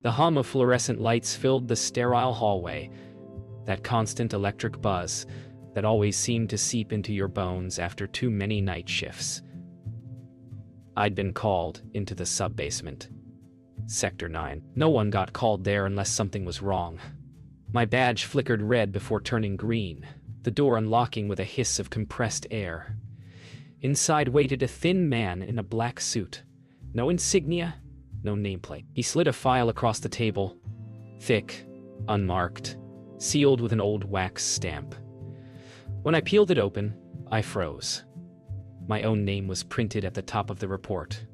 The hum of fluorescent lights filled the sterile hallway, that constant electric buzz that always seemed to seep into your bones after too many night shifts. I'd been called into the sub-basement. Sector 9. No one got called there unless something was wrong. My badge flickered red before turning green, the door unlocking with a hiss of compressed air. Inside waited a thin man in a black suit. No insignia, no nameplate. He slid a file across the table, thick, unmarked, sealed with an old wax stamp. When I peeled it open, I froze. My own name was printed at the top of the report.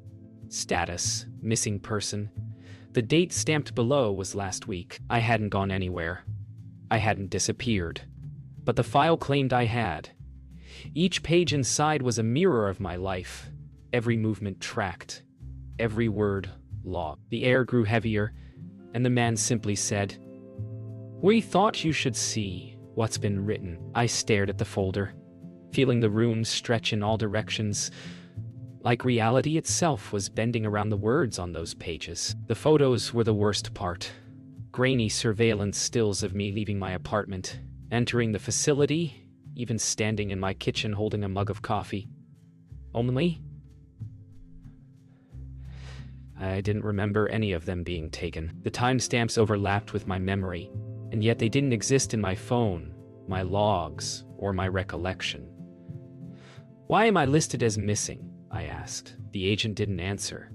Status, missing person. The date stamped below was last week. I hadn't gone anywhere. I hadn't disappeared. But the file claimed I had. Each page inside was a mirror of my life. Every movement tracked. Every word logged. The air grew heavier, and the man simply said, "We thought you should see what's been written." I stared at the folder, feeling the room stretch in all directions, like reality itself was bending around the words on those pages. The photos were the worst part. Grainy surveillance stills of me leaving my apartment, entering the facility, even standing in my kitchen holding a mug of coffee. Only I didn't remember any of them being taken. The timestamps overlapped with my memory, and yet they didn't exist in my phone, my logs, or my recollection. "Why am I listed as missing?" I asked. The agent didn't answer.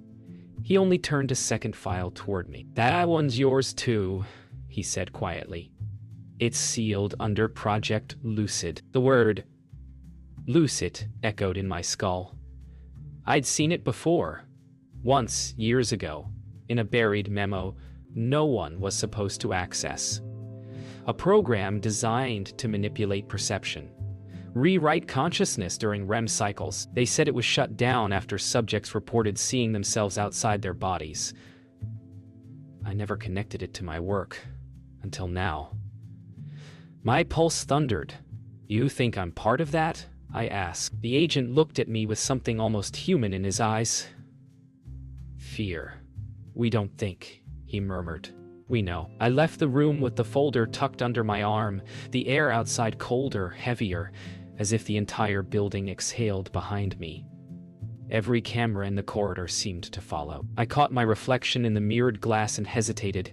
He only turned a second file toward me. "That one's yours too," he said quietly. "It's sealed under Project Lucid." The word Lucid echoed in my skull. I'd seen it before. Once, years ago, in a buried memo no one was supposed to access. A program designed to manipulate perception, rewrite consciousness during REM cycles. They said it was shut down after subjects reported seeing themselves outside their bodies. I never connected it to my work, until now. My pulse thundered. "You think I'm part of that?" I asked. The agent looked at me with something almost human in his eyes. "Fear. We don't think," he murmured. "We know." I left the room with the folder tucked under my arm, the air outside colder, heavier, as if the entire building exhaled behind me. Every camera in the corridor seemed to follow. I caught my reflection in the mirrored glass and hesitated.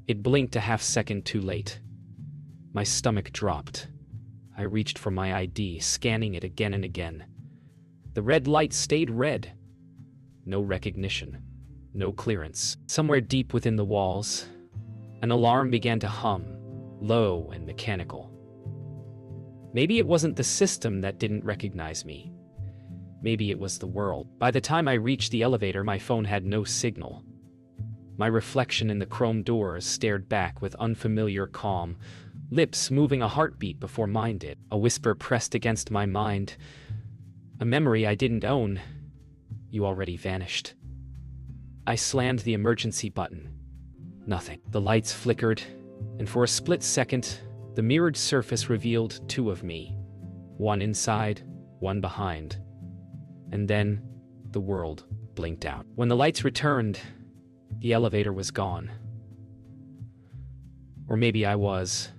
It blinked a half-second too late. My stomach dropped. I reached for my ID, scanning it again and again. The red light stayed red. No recognition. No clearance. Somewhere deep within the walls, an alarm began to hum, low and mechanical. Maybe it wasn't the system that didn't recognize me. Maybe it was the world. By the time I reached the elevator, my phone had no signal. My reflection in the chrome doors stared back with unfamiliar calm, lips moving a heartbeat before mine did. A whisper pressed against my mind. A memory I didn't own. "You already vanished." I slammed the emergency button. Nothing. The lights flickered, and for a split second, the mirrored surface revealed two of me. One inside, one behind. And then, the world blinked out. When the lights returned, the elevator was gone. Or maybe I was.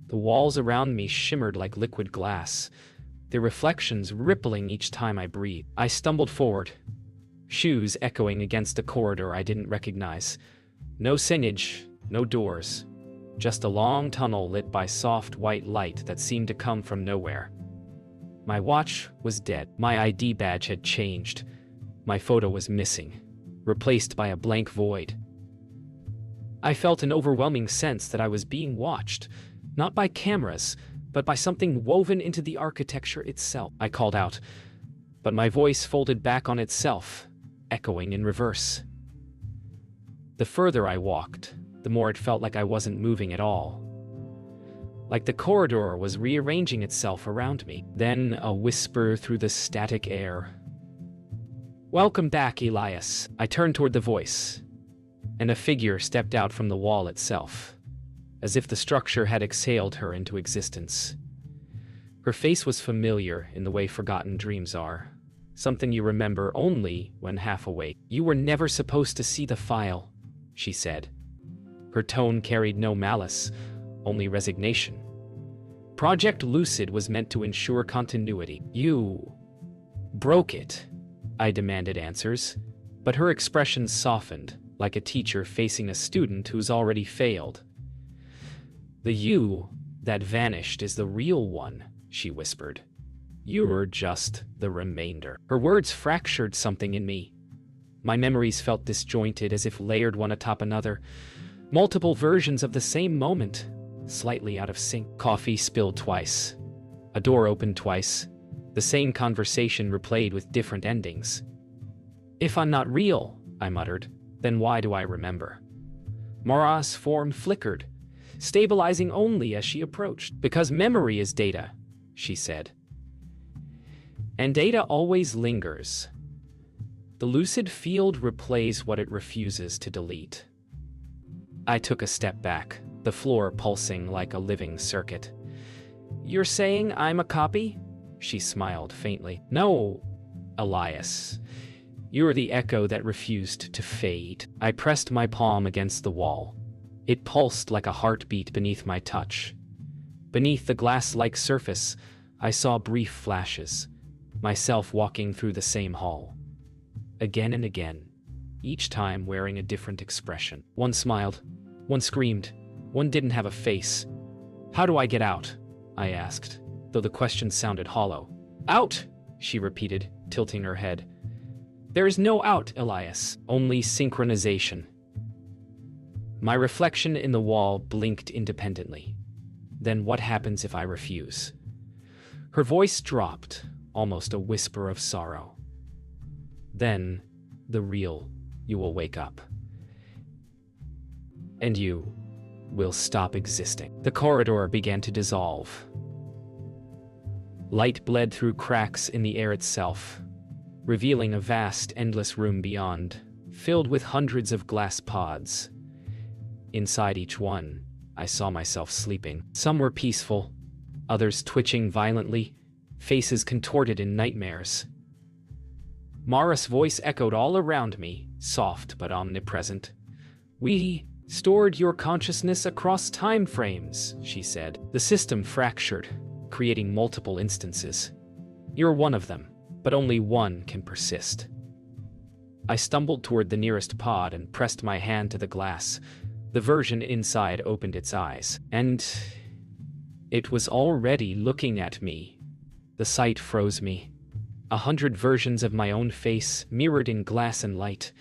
The walls around me shimmered like liquid glass, their reflections rippling each time I breathed. I stumbled forward, shoes echoing against a corridor I didn't recognize. No signage, no doors, just a long tunnel lit by soft white light that seemed to come from nowhere. My watch was dead. My ID badge had changed. My photo was missing, replaced by a blank void. I felt an overwhelming sense that I was being watched, not by cameras, but by something woven into the architecture itself. I called out, but my voice folded back on itself, echoing in reverse. The further I walked, the more it felt like I wasn't moving at all. Like the corridor was rearranging itself around me. Then a whisper through the static air. "Welcome back, Elias." I turned toward the voice, and a figure stepped out from the wall itself, as if the structure had exhaled her into existence. Her face was familiar in the way forgotten dreams are. Something you remember only when half awake. "You were never supposed to see the file," she said. Her tone carried no malice, only resignation. Project Lucid was meant to ensure continuity. You broke it. I demanded answers, but her expression softened, like a teacher facing a student who's already failed. The you that vanished is the real one, she whispered. You're just the remainder. Her words fractured something in me. My memories felt disjointed, as if layered one atop another. Multiple versions of the same moment, slightly out of sync. Coffee spilled twice. A door opened twice. The same conversation replayed with different endings. If I'm not real, I muttered, then why do I remember? Mara's form flickered, stabilizing only as she approached. Because memory is data, she said. And data always lingers. The lucid field replays what it refuses to delete. I took a step back, the floor pulsing like a living circuit. You're saying I'm a copy? She smiled faintly. No, Elias. You're the echo that refused to fade. I pressed my palm against the wall. It pulsed like a heartbeat beneath my touch. Beneath the glass-like surface, I saw brief flashes, myself walking through the same hall. Again and again, each time wearing a different expression. One smiled, one screamed, one didn't have a face. How do I get out? I asked, though the question sounded hollow. Out, she repeated, tilting her head. There is no out, Elias, only synchronization. My reflection in the wall blinked independently. Then what happens if I refuse? Her voice dropped, almost a whisper of sorrow. Then, the real, you will wake up. And you will stop existing. The corridor began to dissolve. Light bled through cracks in the air itself, revealing a vast, endless room beyond, filled with hundreds of glass pods. Inside each one, I saw myself sleeping. Some were peaceful, others twitching violently, faces contorted in nightmares. Mara's voice echoed all around me, soft but omnipresent. We stored your consciousness across time frames, she said. The system fractured, creating multiple instances. You're one of them, but only one can persist. I stumbled toward the nearest pod and pressed my hand to the glass. The version inside opened its eyes, and it was already looking at me. The sight froze me. 100 versions of my own face mirrored in glass and light.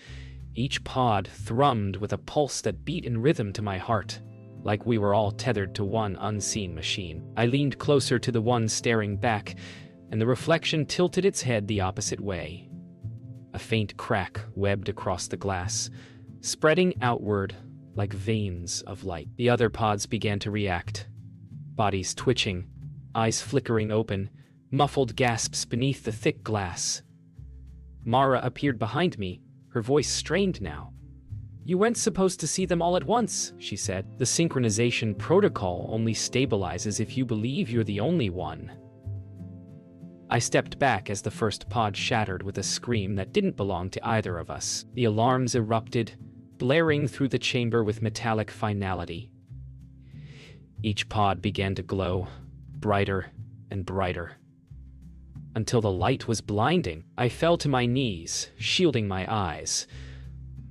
Each pod thrummed with a pulse that beat in rhythm to my heart, like we were all tethered to one unseen machine. I leaned closer to the one staring back, and the reflection tilted its head the opposite way. A faint crack webbed across the glass, spreading outward like veins of light. The other pods began to react, bodies twitching, eyes flickering open, muffled gasps beneath the thick glass. Mara appeared behind me, her voice strained now. You weren't supposed to see them all at once, she said. The synchronization protocol only stabilizes if you believe you're the only one. I stepped back as the first pod shattered with a scream that didn't belong to either of us. The alarms erupted, blaring through the chamber with metallic finality. Each pod began to glow, brighter and brighter. Until the light was blinding, I fell to my knees, shielding my eyes.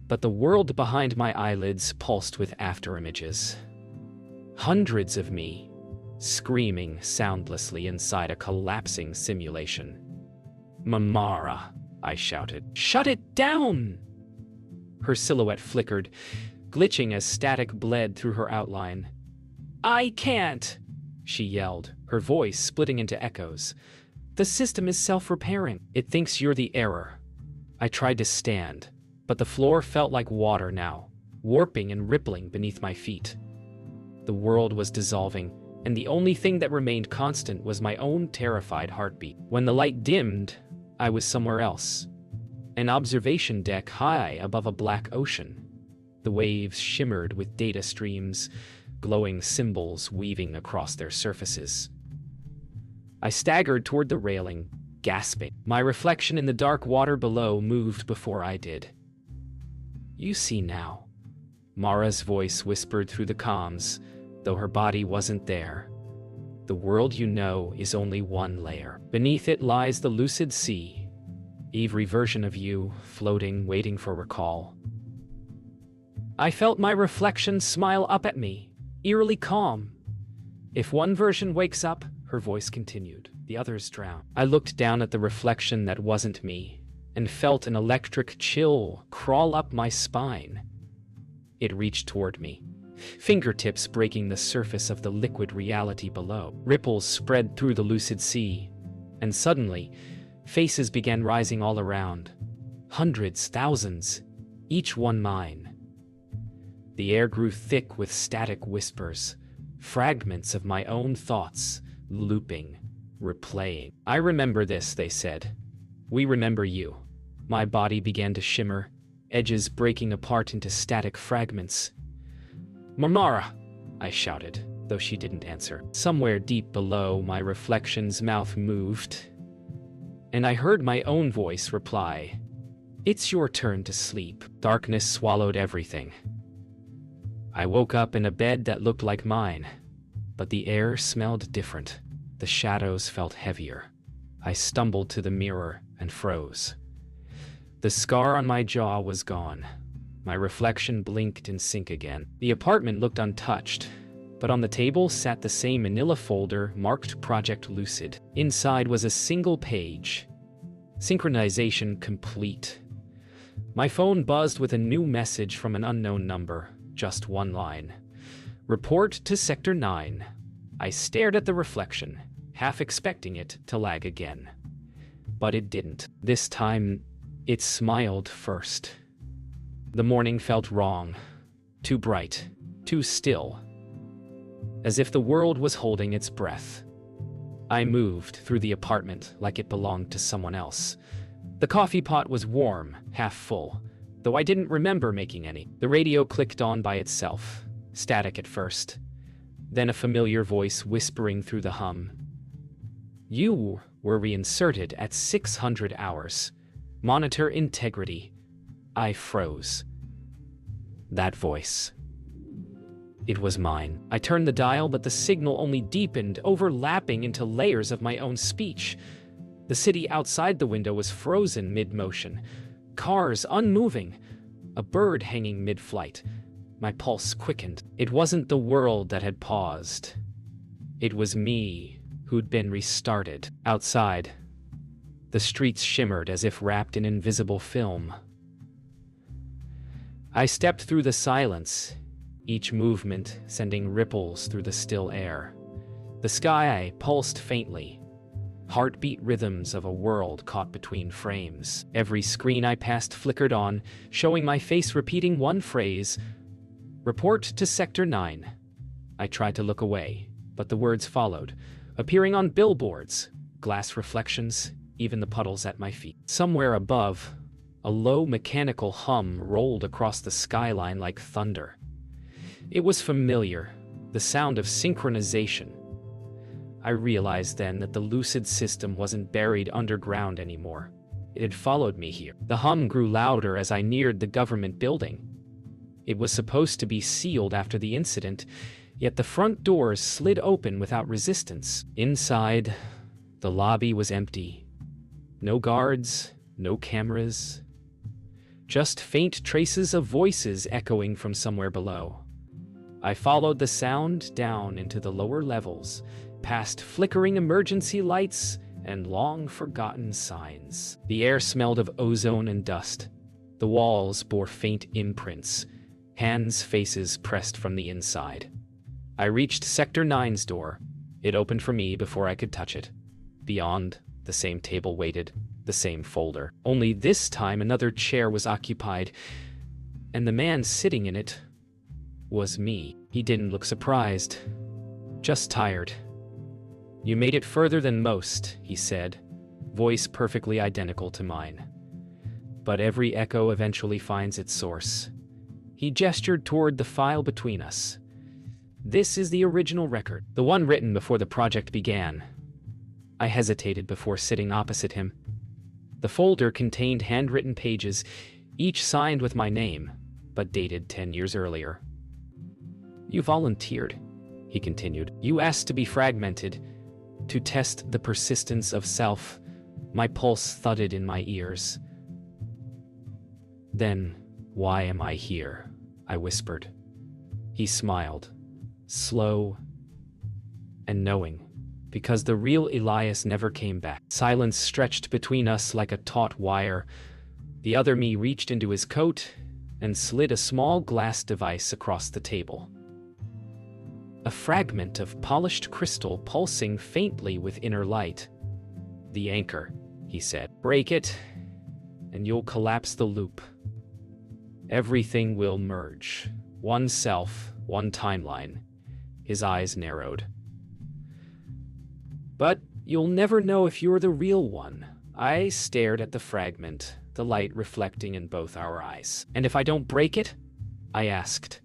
But the world behind my eyelids pulsed with afterimages. Hundreds of me, screaming soundlessly inside a collapsing simulation. Mara, I shouted. Shut it down! Her silhouette flickered, glitching as static bled through her outline. I can't, she yelled, her voice splitting into echoes. The system is self-repairing. It thinks you're the error. I tried to stand, but the floor felt like water now, warping and rippling beneath my feet. The world was dissolving, and the only thing that remained constant was my own terrified heartbeat. When the light dimmed, I was somewhere else. An observation deck high above a black ocean. The waves shimmered with data streams, glowing symbols weaving across their surfaces. I staggered toward the railing, gasping. My reflection in the dark water below moved before I did. You see now. Mara's voice whispered through the comms, though her body wasn't there. The world you know is only one layer. Beneath it lies the lucid sea, every version of you, floating, waiting for recall. I felt my reflection smile up at me, eerily calm. If one version wakes up, her voice continued, the others drown. I looked down at the reflection that wasn't me, and felt an electric chill crawl up my spine. It reached toward me, fingertips breaking the surface of the liquid reality below. Ripples spread through the lucid sea, and suddenly, faces began rising all around. Hundreds, thousands, each one mine. The air grew thick with static whispers, fragments of my own thoughts, looping, replaying. I remember this, they said. We remember you. My body began to shimmer, edges breaking apart into static fragments. Mara, I shouted, though she didn't answer. Somewhere deep below, my reflection's mouth moved, and I heard my own voice reply, "It's your turn to sleep." Darkness swallowed everything. I woke up in a bed that looked like mine, but the air smelled different. The shadows felt heavier. I stumbled to the mirror and froze. The scar on my jaw was gone. My reflection blinked in sync again. The apartment looked untouched, but on the table sat the same manila folder marked Project Lucid. Inside was a single page. Synchronization complete. My phone buzzed with a new message from an unknown number. Just one line. Report to Sector 9. I stared at the reflection, half expecting it to lag again. But it didn't. This time, it smiled first. The morning felt wrong. Too bright. Too still. As if the world was holding its breath. I moved through the apartment like it belonged to someone else. The coffee pot was warm, half full, though I didn't remember making any. The radio clicked on by itself, static at first, then a familiar voice whispering through the hum. You were reinserted at 600 hours. Monitor integrity. I froze. That voice. It was mine. I turned the dial, but the signal only deepened, overlapping into layers of my own speech. The city outside the window was frozen mid-motion. Cars unmoving, a bird hanging mid-flight. My pulse quickened. It wasn't the world that had paused. It was me who'd been restarted. Outside, the streets shimmered as if wrapped in invisible film. I stepped through the silence, each movement sending ripples through the still air. The sky pulsed faintly, heartbeat rhythms of a world caught between frames. Every screen I passed flickered on, showing my face repeating one phrase, "Report to Sector 9." I tried to look away, but the words followed, appearing on billboards, glass reflections, even the puddles at my feet. Somewhere above, a low mechanical hum rolled across the skyline like thunder. It was familiar, the sound of synchronization. I realized then that the lucid system wasn't buried underground anymore. It had followed me here. The hum grew louder as I neared the government building. It was supposed to be sealed after the incident, yet the front doors slid open without resistance. Inside, the lobby was empty. No guards, no cameras. Just faint traces of voices echoing from somewhere below. I followed the sound down into the lower levels, past flickering emergency lights and long-forgotten signs. The air smelled of ozone and dust. The walls bore faint imprints, hands, faces pressed from the inside. I reached Sector 9's door. It opened for me before I could touch it. Beyond, the same table waited, the same folder. Only this time another chair was occupied, and the man sitting in it was me. He didn't look surprised, just tired. "You made it further than most," he said, voice perfectly identical to mine. "But every echo eventually finds its source." He gestured toward the file between us. "This is the original record, the one written before the project began." I hesitated before sitting opposite him. The folder contained handwritten pages, each signed with my name. but dated 10 years earlier. You volunteered, he continued. You asked to be fragmented, to test the persistence of self. My pulse thudded in my ears. Then, why am I here? I whispered. He smiled, slow and knowing, because the real Elias never came back. Silence stretched between us like a taut wire. The other me reached into his coat and slid a small glass device across the table. A fragment of polished crystal pulsing faintly with inner light. The anchor, he said. Break it, and you'll collapse the loop. Everything will merge. One self, one timeline. His eyes narrowed. But you'll never know if you're the real one. I stared at the fragment, the light reflecting in both our eyes. And if I don't break it? I asked.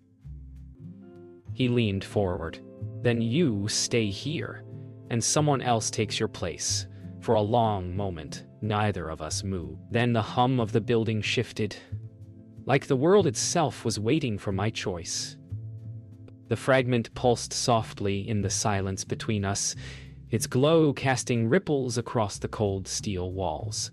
He leaned forward. Then you stay here, and someone else takes your place. For a long moment, neither of us moved. Then the hum of the building shifted, like the world itself was waiting for my choice. The fragment pulsed softly in the silence between us, its glow casting ripples across the cold steel walls.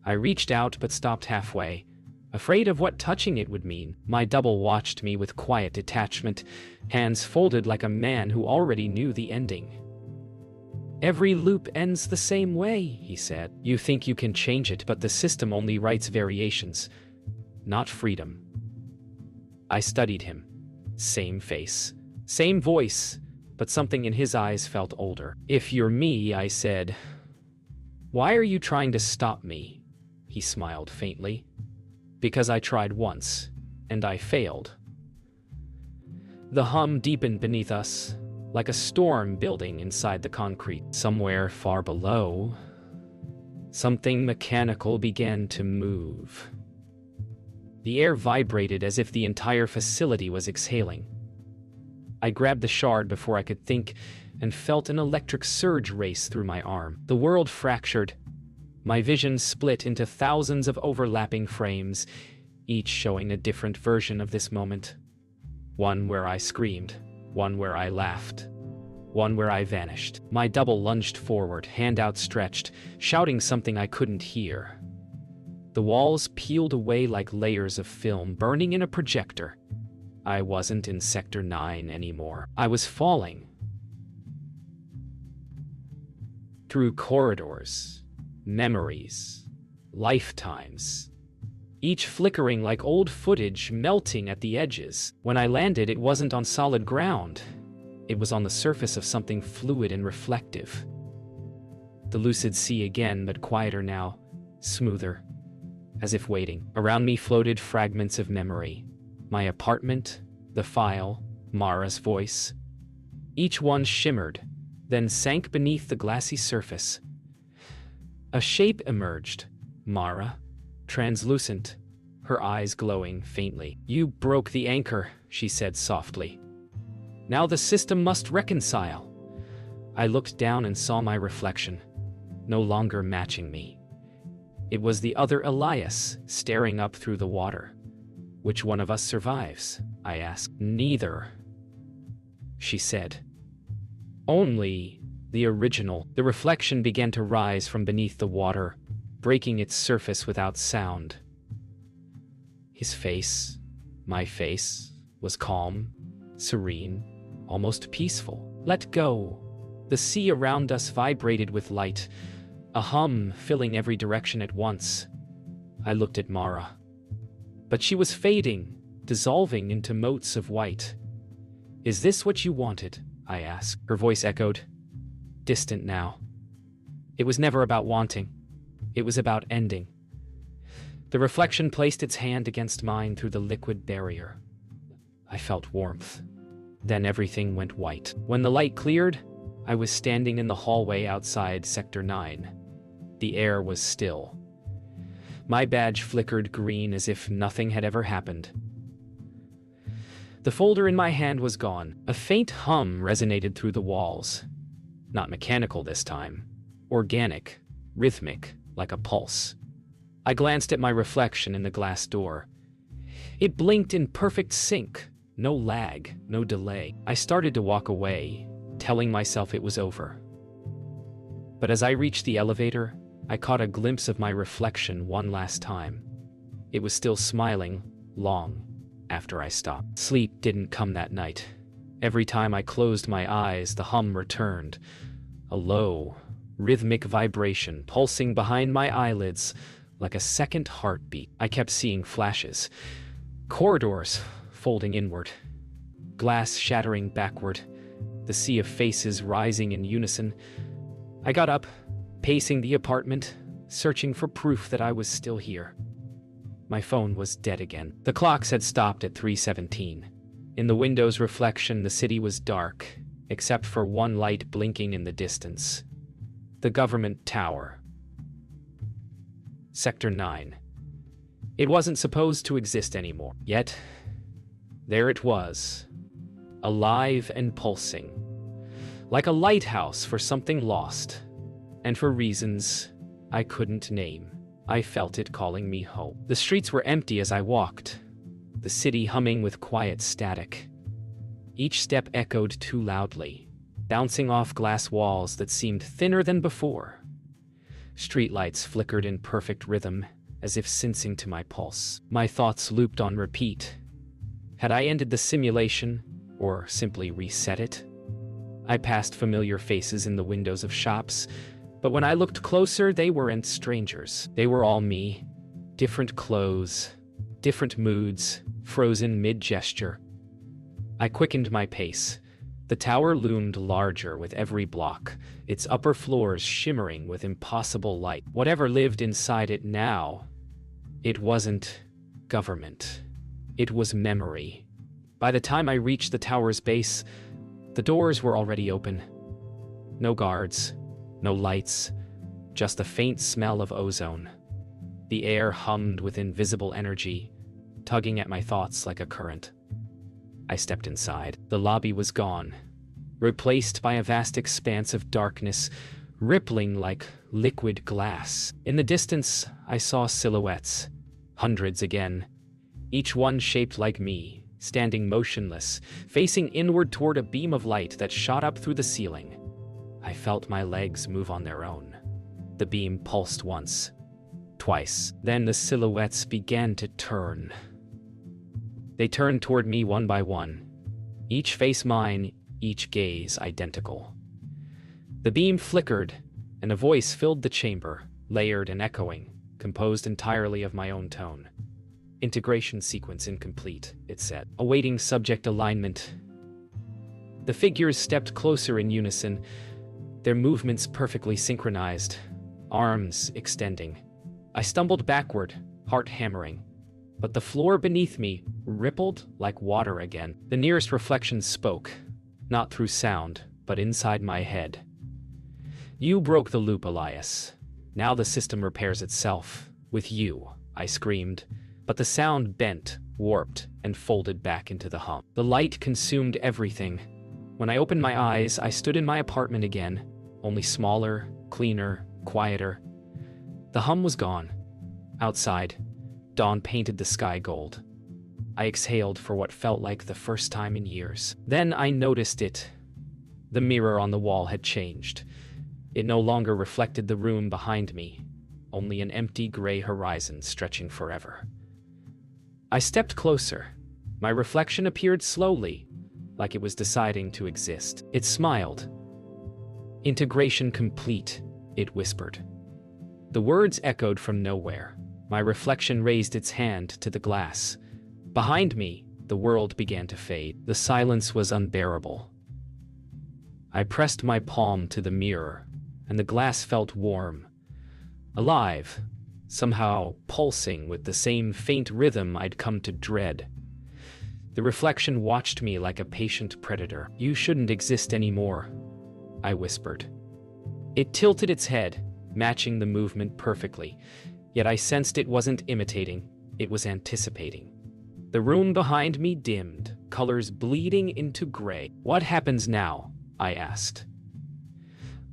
I reached out but stopped halfway, afraid of what touching it would mean. My double watched me with quiet detachment, hands folded like a man who already knew the ending. Every loop ends the same way, he said. You think you can change it, but the system only writes variations, not freedom. I studied him. Same face, same voice, but something in his eyes felt older. If you're me, I said. Why are you trying to stop me? He smiled faintly. Because I tried once, and I failed. The hum deepened beneath us, like a storm building inside the concrete. Somewhere far below, something mechanical began to move. The air vibrated as if the entire facility was exhaling. I grabbed the shard before I could think and felt an electric surge race through my arm. The world fractured. My vision split into thousands of overlapping frames, each showing a different version of this moment. One where I screamed, one where I laughed, one where I vanished. My double lunged forward, hand outstretched, shouting something I couldn't hear. The walls peeled away like layers of film burning in a projector. I wasn't in Sector 9 anymore. I was falling. Through corridors, memories, lifetimes, each flickering like old footage, melting at the edges. When I landed, it wasn't on solid ground. It was on the surface of something fluid and reflective. The lucid sea again, but quieter now, smoother, as if waiting. Around me floated fragments of memory. My apartment, the file, Mara's voice. Each one shimmered, then sank beneath the glassy surface. A shape emerged, Mara, translucent, her eyes glowing faintly. You broke the anchor, she said softly. Now the system must reconcile. I looked down and saw my reflection, no longer matching me. It was the other Elias, staring up through the water. Which one of us survives? I asked. Neither, she said. Only the original. The reflection began to rise from beneath the water, breaking its surface without sound. His face, my face, was calm, serene, almost peaceful. Let go. The sea around us vibrated with light, a hum filling every direction at once. I looked at Mara. But she was fading, dissolving into motes of white. Is this what you wanted? I asked. Her voice echoed, distant now. It was never about wanting. It was about ending. The reflection placed its hand against mine through the liquid barrier. I felt warmth. Then everything went white. When the light cleared, I was standing in the hallway outside Sector 9. The air was still. My badge flickered green as if nothing had ever happened. The folder in my hand was gone. A faint hum resonated through the walls. Not mechanical this time. Organic, rhythmic, like a pulse. I glanced at my reflection in the glass door. It blinked in perfect sync. No lag, no delay. I started to walk away, telling myself it was over. But as I reached the elevator, I caught a glimpse of my reflection one last time. It was still smiling, long after I stopped. Sleep didn't come that night. Every time I closed my eyes, the hum returned. A low, rhythmic vibration pulsing behind my eyelids like a second heartbeat. I kept seeing flashes. Corridors folding inward. Glass shattering backward. The sea of faces rising in unison. I got up, pacing the apartment, searching for proof that I was still here. My phone was dead again. The clocks had stopped at 3:17. In the window's reflection, the city was dark, except for one light blinking in the distance. The government tower. Sector 9. It wasn't supposed to exist anymore. Yet, there it was, alive and pulsing, like a lighthouse for something lost, and for reasons I couldn't name. I felt it calling me home. The streets were empty as I walked, the city humming with quiet static. Each step echoed too loudly, bouncing off glass walls that seemed thinner than before. Streetlights flickered in perfect rhythm, as if sensing to my pulse. My thoughts looped on repeat. Had I ended the simulation, or simply reset it? I passed familiar faces in the windows of shops, but when I looked closer, they weren't strangers. They were all me. Different clothes, different moods, frozen mid-gesture. I quickened my pace. The tower loomed larger with every block, its upper floors shimmering with impossible light. Whatever lived inside it now, it wasn't government. It was memory. By the time I reached the tower's base, the doors were already open. No guards, no lights, just a faint smell of ozone. The air hummed with invisible energy, tugging at my thoughts like a current. I stepped inside. The lobby was gone, replaced by a vast expanse of darkness, rippling like liquid glass. In the distance, I saw silhouettes, hundreds again, each one shaped like me, standing motionless, facing inward toward a beam of light that shot up through the ceiling. I felt my legs move on their own. The beam pulsed once, twice. Then the silhouettes began to turn. They turned toward me one by one, each face mine, each gaze identical. The beam flickered, and a voice filled the chamber, layered and echoing, composed entirely of my own tone. "Integration sequence incomplete," it said. "Awaiting subject alignment." The figures stepped closer in unison, their movements perfectly synchronized, arms extending. I stumbled backward, heart hammering, but the floor beneath me rippled like water again. The nearest reflection spoke, not through sound, but inside my head. "You broke the loop, Elias. Now the system repairs itself. With you," I screamed, but the sound bent, warped, and folded back into the hum. The light consumed everything. When I opened my eyes, I stood in my apartment again, only smaller, cleaner, quieter. The hum was gone. Outside, dawn painted the sky gold. I exhaled for what felt like the first time in years. Then I noticed it. The mirror on the wall had changed. It no longer reflected the room behind me, only an empty gray horizon stretching forever. I stepped closer. My reflection appeared slowly, like it was deciding to exist. It smiled. "Integration complete," it whispered. The words echoed from nowhere. My reflection raised its hand to the glass. Behind me, the world began to fade. The silence was unbearable. I pressed my palm to the mirror, and the glass felt warm, alive, somehow pulsing with the same faint rhythm I'd come to dread. The reflection watched me like a patient predator. "You shouldn't exist anymore," I whispered. It tilted its head, matching the movement perfectly, yet I sensed it wasn't imitating, it was anticipating. The room behind me dimmed, colors bleeding into gray. "What happens now?" I asked.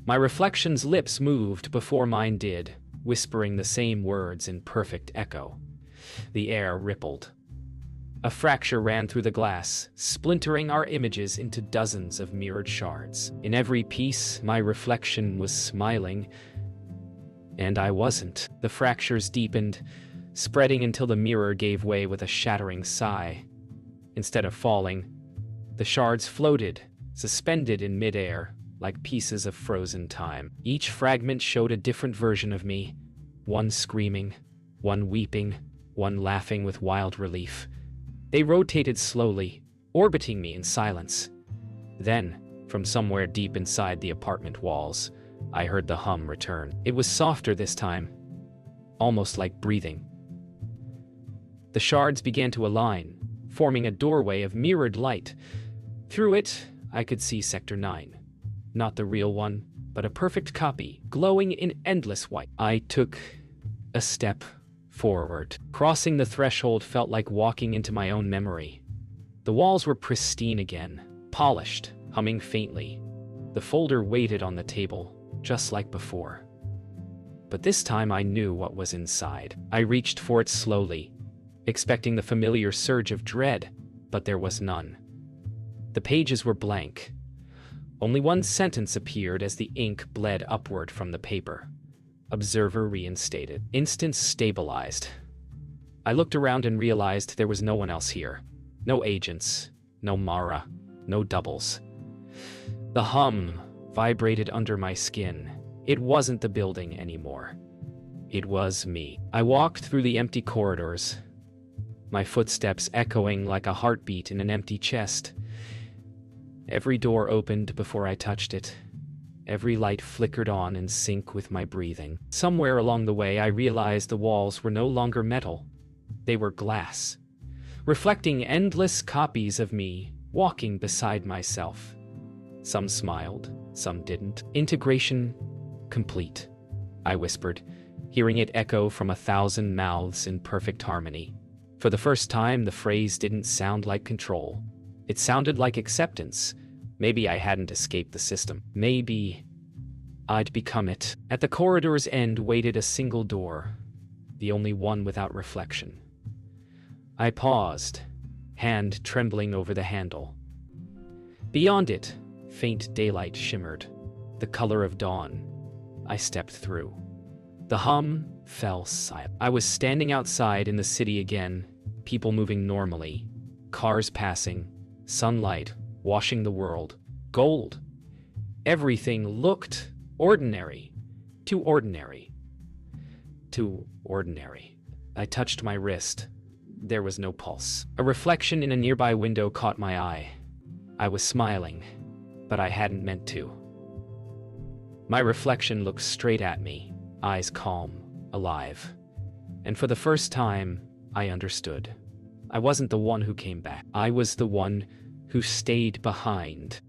My reflection's lips moved before mine did, whispering the same words in perfect echo. The air rippled. A fracture ran through the glass, splintering our images into dozens of mirrored shards. In every piece, my reflection was smiling, and I wasn't. The fractures deepened, spreading until the mirror gave way with a shattering sigh. Instead of falling, the shards floated, suspended in midair, like pieces of frozen time. Each fragment showed a different version of me, one screaming, one weeping, one laughing with wild relief. They rotated slowly, orbiting me in silence. Then, from somewhere deep inside the apartment walls, I heard the hum return. It was softer this time, almost like breathing. The shards began to align, forming a doorway of mirrored light. Through it, I could see Sector 9. Not the real one, but a perfect copy, glowing in endless white. I took a step forward. Crossing the threshold felt like walking into my own memory. The walls were pristine again, polished, humming faintly. The folder waited on the table, just like before. But this time I knew what was inside. I reached for it slowly, expecting the familiar surge of dread, but there was none. The pages were blank. Only one sentence appeared as the ink bled upward from the paper. Observer reinstated. Instance stabilized. I looked around and realized there was no one else here. No agents, no Mara, no doubles. The hum vibrated under my skin. It wasn't the building anymore. It was me. I walked through the empty corridors, my footsteps echoing like a heartbeat in an empty chest. Every door opened before I touched it. Every light flickered on in sync with my breathing. Somewhere along the way, I realized the walls were no longer metal. They were glass, reflecting endless copies of me walking beside myself. Some smiled, some didn't. Integration complete, I whispered, hearing it echo from 1,000 mouths in perfect harmony. For the first time, the phrase didn't sound like control. It sounded like acceptance. Maybe I hadn't escaped the system. Maybe I'd become it. At the corridor's end waited a single door, the only one without reflection. I paused, hand trembling over the handle. Beyond it, faint daylight shimmered, the color of dawn. I stepped through. The hum fell silent. I was standing outside in the city again, people moving normally, cars passing, sunlight washing the world. Gold. Everything looked ordinary. Too ordinary. Too ordinary. I touched my wrist. There was no pulse. A reflection in a nearby window caught my eye. I was smiling, but I hadn't meant to. My reflection looked straight at me, eyes calm, alive. And for the first time, I understood. I wasn't the one who came back. I was the one who stayed behind.